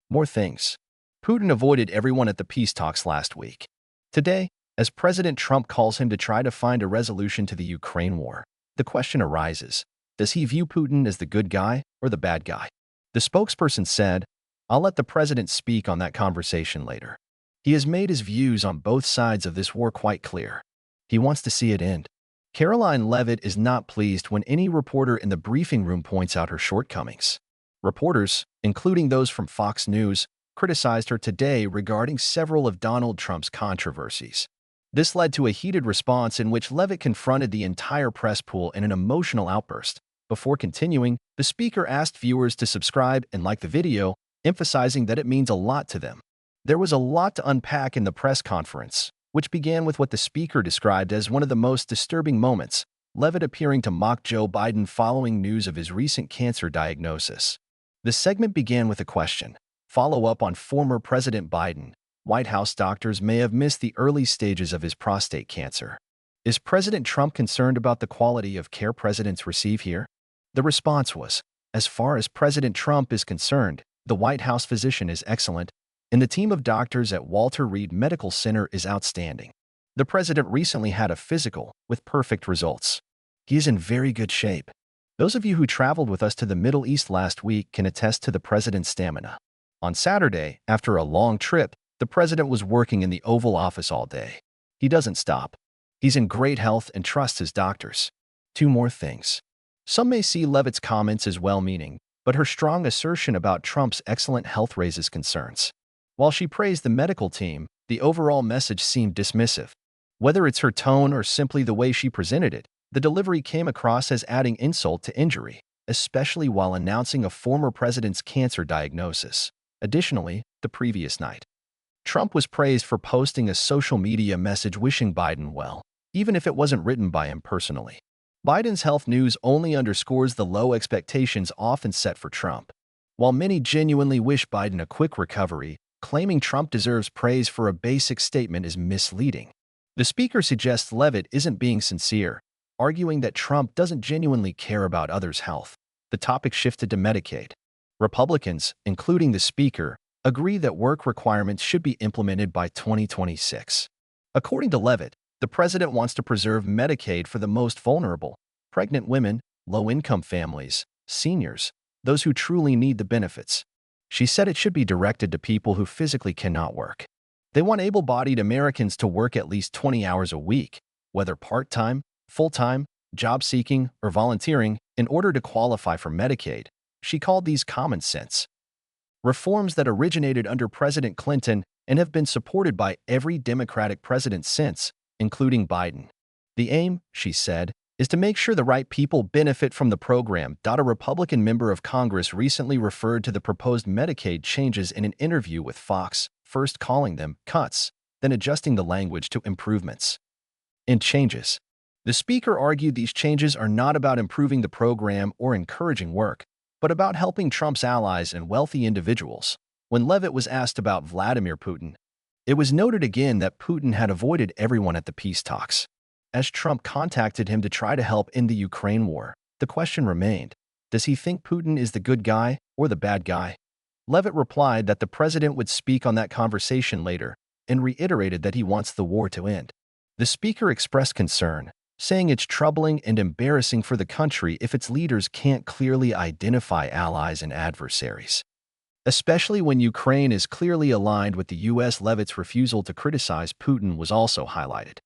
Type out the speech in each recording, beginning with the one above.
More things. Putin avoided everyone at the peace talks last week. Today, as President Trump calls him to try to find a resolution to the Ukraine war, the question arises, does he view Putin as the good guy or the bad guy? The spokesperson said, "I'll let the president speak on that conversation later. He has made his views on both sides of this war quite clear. He wants to see it end." Karoline Leavitt is not pleased when any reporter in the briefing room points out her shortcomings. Reporters, including those from Fox News, criticized her today regarding several of Donald Trump's controversies. This led to a heated response in which Leavitt confronted the entire press pool in an emotional outburst. Before continuing, the speaker asked viewers to subscribe and like the video, emphasizing that it means a lot to them. There was a lot to unpack in the press conference, which began with what the speaker described as one of the most disturbing moments, Leavitt appearing to mock Joe Biden following news of his recent cancer diagnosis. The segment began with a question. Follow-up on former President Biden. White House doctors may have missed the early stages of his prostate cancer. Is President Trump concerned about the quality of care presidents receive here? The response was, as far as President Trump is concerned, the White House physician is excellent, and the team of doctors at Walter Reed Medical Center is outstanding. The president recently had a physical with perfect results. He is in very good shape. Those of you who traveled with us to the Middle East last week can attest to the president's stamina. On Saturday, after a long trip, the president was working in the Oval Office all day. He doesn't stop. He's in great health and trusts his doctors. Two more things. Some may see Leavitt's comments as well-meaning, but her strong assertion about Trump's excellent health raises concerns. While she praised the medical team, the overall message seemed dismissive. Whether it's her tone or simply the way she presented it, the delivery came across as adding insult to injury, especially while announcing a former president's cancer diagnosis. Additionally, the previous night, Trump was praised for posting a social media message wishing Biden well, even if it wasn't written by him personally. Biden's health news only underscores the low expectations often set for Trump. While many genuinely wish Biden a quick recovery, claiming Trump deserves praise for a basic statement is misleading. The speaker suggests Leavitt isn't being sincere, arguing that Trump doesn't genuinely care about others' health. The topic shifted to Medicaid. Republicans, including the speaker, agree that work requirements should be implemented by 2026. According to Leavitt, the president wants to preserve Medicaid for the most vulnerable, pregnant women, low-income families, seniors, those who truly need the benefits. She said it should be directed to people who physically cannot work. They want able-bodied Americans to work at least 20 hours a week, whether part-time, full-time, job-seeking, or volunteering, in order to qualify for Medicaid. She called these common sense reforms that originated under President Clinton and have been supported by every Democratic president since, including Biden. The aim, she said, is to make sure the right people benefit from the program. A Republican member of Congress recently referred to the proposed Medicaid changes in an interview with Fox, first calling them cuts, then adjusting the language to improvements and changes. The speaker argued these changes are not about improving the program or encouraging work, but about helping Trump's allies and wealthy individuals. When Leavitt was asked about Vladimir Putin, it was noted again that Putin had avoided everyone at the peace talks. As Trump contacted him to try to help end the Ukraine war, the question remained, does he think Putin is the good guy or the bad guy? Leavitt replied that the president would speak on that conversation later and reiterated that he wants the war to end. The speaker expressed concern, saying it's troubling and embarrassing for the country if its leaders can't clearly identify allies and adversaries, especially when Ukraine is clearly aligned with the U.S. Leavitt's refusal to criticize Putin was also highlighted.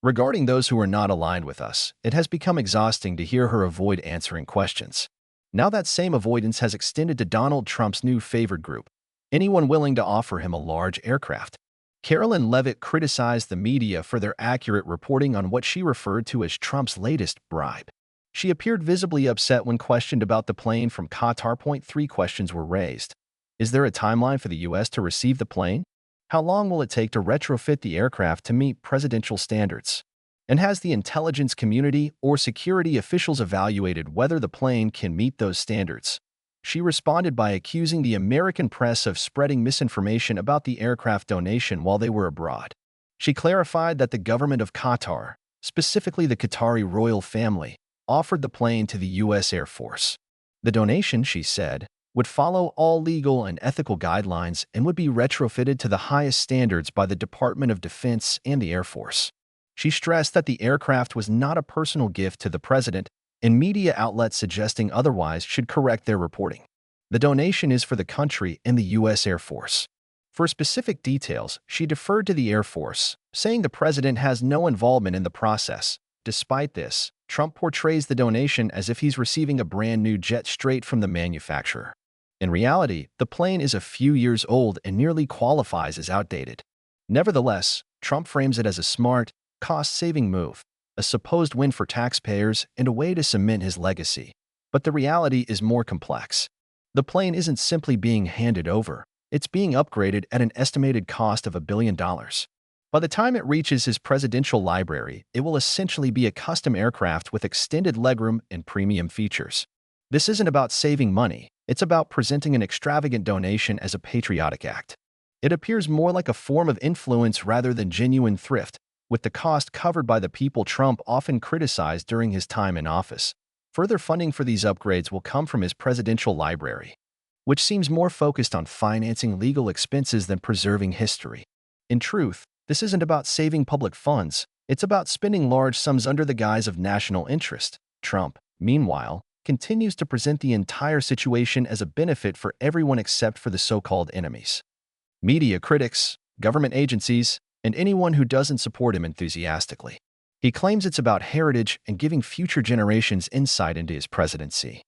Regarding those who are not aligned with us, it has become exhausting to hear her avoid answering questions. Now that same avoidance has extended to Donald Trump's new favored group, anyone willing to offer him a large aircraft. Karoline Leavitt criticized the media for their accurate reporting on what she referred to as Trump's latest bribe. She appeared visibly upset when questioned about the plane from Qatar. 3 questions were raised. Is there a timeline for the U.S. to receive the plane? How long will it take to retrofit the aircraft to meet presidential standards? And has the intelligence community or security officials evaluated whether the plane can meet those standards? She responded by accusing the American press of spreading misinformation about the aircraft donation while they were abroad. She clarified that the government of Qatar, specifically the Qatari royal family, offered the plane to the U.S. Air Force. The donation, she said, would follow all legal and ethical guidelines and would be retrofitted to the highest standards by the Department of Defense and the Air Force. She stressed that the aircraft was not a personal gift to the president, and media outlets suggesting otherwise should correct their reporting. The donation is for the country and the U.S. Air Force. For specific details, she deferred to the Air Force, saying the president has no involvement in the process. Despite this, Trump portrays the donation as if he's receiving a brand new jet straight from the manufacturer. In reality, the plane is a few years old and nearly qualifies as outdated. Nevertheless, Trump frames it as a smart, cost-saving move, a supposed win for taxpayers and a way to cement his legacy. But the reality is more complex. The plane isn't simply being handed over, it's being upgraded at an estimated cost of $1 billion. By the time it reaches his presidential library, it will essentially be a custom aircraft with extended legroom and premium features. This isn't about saving money, it's about presenting an extravagant donation as a patriotic act. It appears more like a form of influence rather than genuine thrift, with the cost covered by the people Trump often criticized during his time in office. Further funding for these upgrades will come from his presidential library, which seems more focused on financing legal expenses than preserving history. In truth, this isn't about saving public funds, it's about spending large sums under the guise of national interest. Trump, meanwhile, continues to present the entire situation as a benefit for everyone except for the so-called enemies. Media critics, government agencies, and anyone who doesn't support him enthusiastically. He claims it's about heritage and giving future generations insight into his presidency.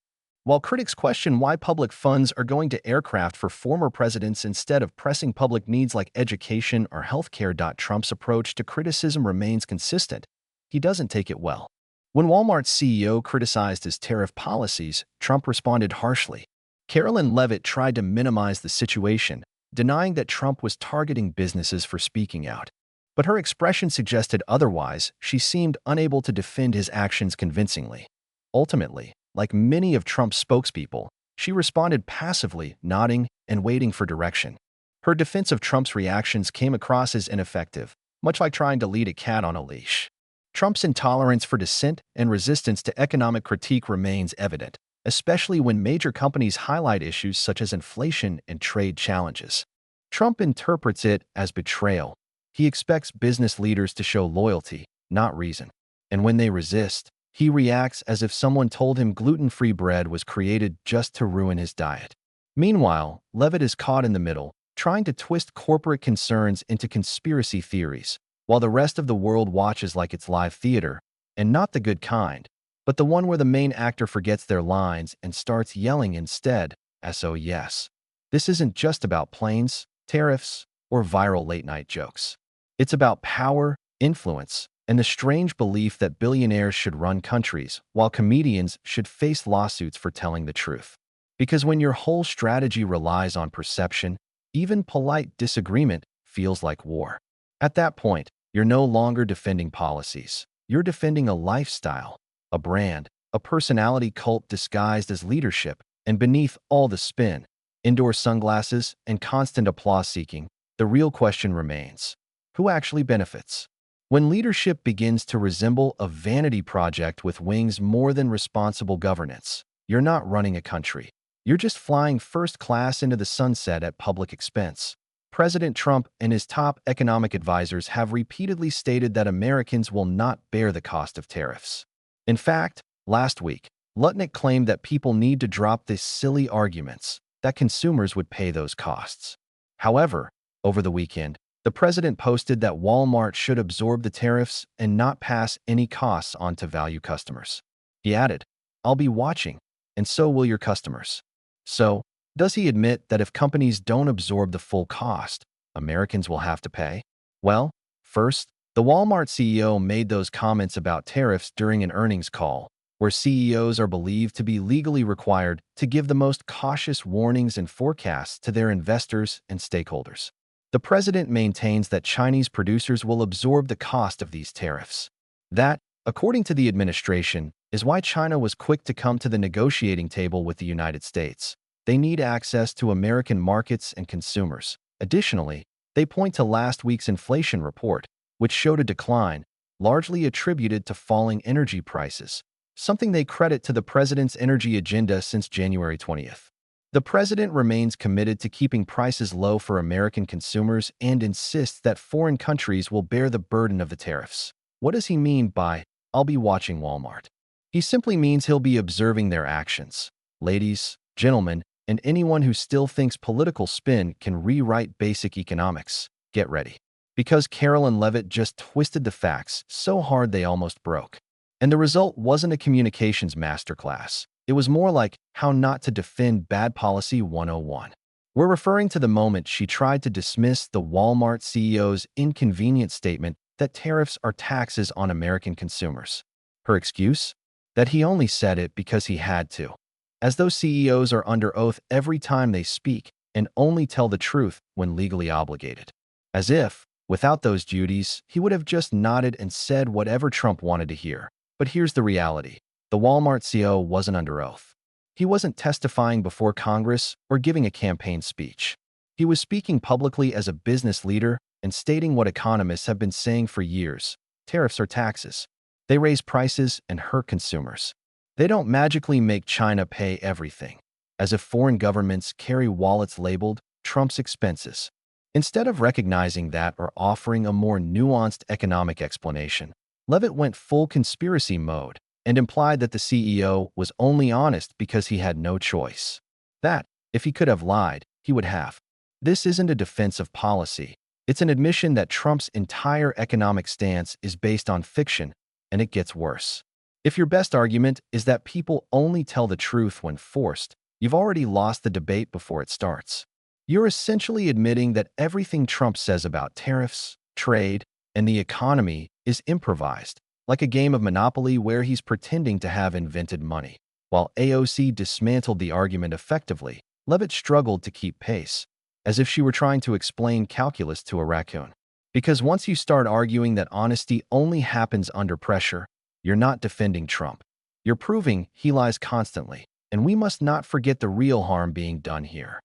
While critics question why public funds are going to aircraft for former presidents instead of pressing public needs like education or healthcare, Trump's approach to criticism remains consistent. He doesn't take it well. When Walmart's CEO criticized his tariff policies, Trump responded harshly. Karoline Leavitt tried to minimize the situation, denying that Trump was targeting businesses for speaking out. But her expression suggested otherwise. She seemed unable to defend his actions convincingly. Ultimately, like many of Trump's spokespeople, she responded passively, nodding and waiting for direction. Her defense of Trump's reactions came across as ineffective, much like trying to lead a cat on a leash. Trump's intolerance for dissent and resistance to economic critique remains evident, especially when major companies highlight issues such as inflation and trade challenges. Trump interprets it as betrayal. He expects business leaders to show loyalty, not reason. And when they resist, he reacts as if someone told him gluten-free bread was created just to ruin his diet. Meanwhile, Leavitt is caught in the middle, trying to twist corporate concerns into conspiracy theories, while the rest of the world watches like it's live theater, and not the good kind, but the one where the main actor forgets their lines and starts yelling instead, SOS. This isn't just about planes, tariffs, or viral late-night jokes. It's about power, influence, and the strange belief that billionaires should run countries, while comedians should face lawsuits for telling the truth. Because when your whole strategy relies on perception, even polite disagreement feels like war. At that point, you're no longer defending policies. You're defending a lifestyle, a brand, a personality cult disguised as leadership, and beneath all the spin, indoor sunglasses, and constant applause-seeking, the real question remains: who actually benefits? When leadership begins to resemble a vanity project with wings more than responsible governance, you're not running a country. You're just flying first class into the sunset at public expense. President Trump and his top economic advisors have repeatedly stated that Americans will not bear the cost of tariffs. In fact, last week, Lutnick claimed that people need to drop these silly arguments, that consumers would pay those costs. However, over the weekend, the president posted that Walmart should absorb the tariffs and not pass any costs on to value customers. He added, "I'll be watching, and so will your customers." So, does he admit that if companies don't absorb the full cost, Americans will have to pay? Well, first, the Walmart CEO made those comments about tariffs during an earnings call, where CEOs are believed to be legally required to give the most cautious warnings and forecasts to their investors and stakeholders. The president maintains that Chinese producers will absorb the cost of these tariffs. That, according to the administration, is why China was quick to come to the negotiating table with the United States. They need access to American markets and consumers. Additionally, they point to last week's inflation report, which showed a decline, largely attributed to falling energy prices, something they credit to the president's energy agenda since January 20th. The president remains committed to keeping prices low for American consumers and insists that foreign countries will bear the burden of the tariffs. What does he mean by, "I'll be watching Walmart"? He simply means he'll be observing their actions. Ladies, gentlemen, and anyone who still thinks political spin can rewrite basic economics, get ready. Because Karoline Leavitt just twisted the facts so hard they almost broke. And the result wasn't a communications masterclass. It was more like how not to defend bad policy 101. We're referring to the moment she tried to dismiss the Walmart CEO's inconvenient statement that tariffs are taxes on American consumers. Her excuse? That he only said it because he had to. As though CEOs are under oath every time they speak and only tell the truth when legally obligated. As if, without those duties, he would have just nodded and said whatever Trump wanted to hear. But here's the reality. The Walmart CEO wasn't under oath. He wasn't testifying before Congress or giving a campaign speech. He was speaking publicly as a business leader and stating what economists have been saying for years. Tariffs are taxes. They raise prices and hurt consumers. They don't magically make China pay everything, as if foreign governments carry wallets labeled Trump's expenses. Instead of recognizing that or offering a more nuanced economic explanation, Leavitt went full conspiracy mode and implied that the CEO was only honest because he had no choice. That, if he could have lied, he would have. This isn't a defense of policy. It's an admission that Trump's entire economic stance is based on fiction, and it gets worse. If your best argument is that people only tell the truth when forced, you've already lost the debate before it starts. You're essentially admitting that everything Trump says about tariffs, trade, and the economy is improvised, like a game of Monopoly where he's pretending to have invented money. While AOC dismantled the argument effectively, Leavitt struggled to keep pace, as if she were trying to explain calculus to a raccoon. Because once you start arguing that honesty only happens under pressure, you're not defending Trump. You're proving he lies constantly, and we must not forget the real harm being done here.